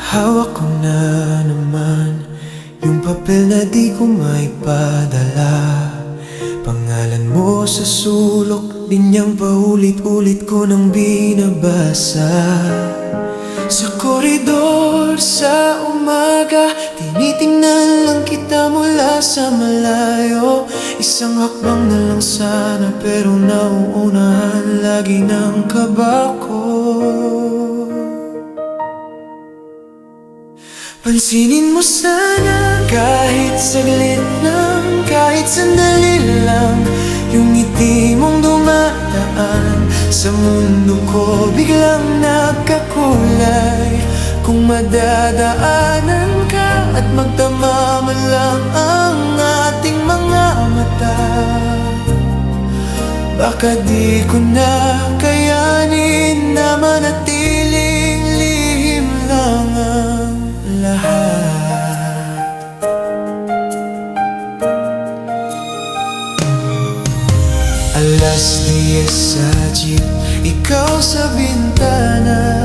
Hawak ko na naman yung papel na di ko maipadala. Pangalan mo sa sulok, di niyang paulit-ulit ko nang binabasa. Sa koridor sa umaga, tinitingnan lang kita mula sa malayo. Isang hakbang na lang sana, pero nauunahan lagi ng kaba ko. Pansinin mo sana, kahit saglit lang, kahit sandali lang, yung ngiti mong dumadaan sa mundo ko, biglang nagkakulay. Kung madadaanan ka at magtama man lang ang ating mga mata, baka di ko na kayanin na manatiling lihim lang ang lahat. Alas 10 sa jeep, ikaw sa bintana,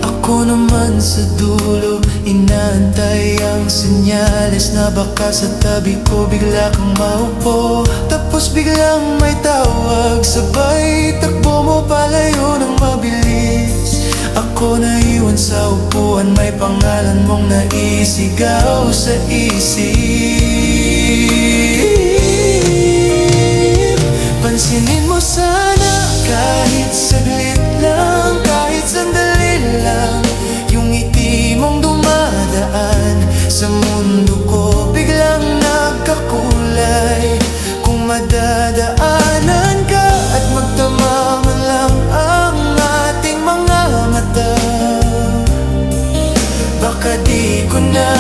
ako naman sa dulo, inaantay ang senyales na baka sa tabi ko bigla kang maupo. Tapos biglang may tawag, sabay takbo mo palayo ng mabilis. Ako naiwan sa upuan, may pangalan mong naisigaw sa isip. Pansinin mo sana, kahit saglit lang, kahit sandali lang, yung ngiti mong dumadaan sa mundo ko, biglang nagkakulay. Kung madadaanan ka at magtama man lang ang ating mga mata, baka di ko na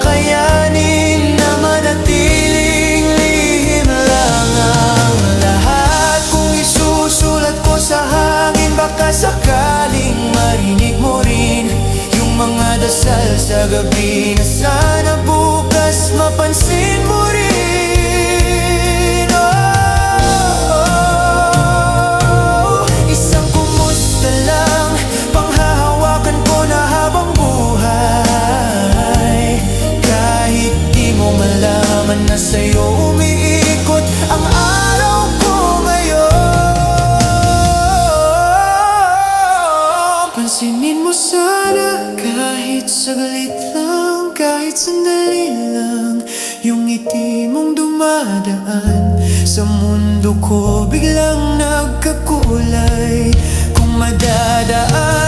kayanin na manatiling lihim lang ang lahat. Kung isusulat ko sa hangin, baka sakaling marinig mo rin yung mga dasal sa gabi na sana bukas mapansin mo rin. Isang kumusta lang, panghahawakan ko na habang buhay. Kahit di mo malaman na sa'yo umiikot ang araw ko ngayon. Pansinin mo sana, kahit saglit lang, kahit sandali lang, yung ngiti mong dumadaan sa mundo ko, biglang nagkakulay. Kung madadaan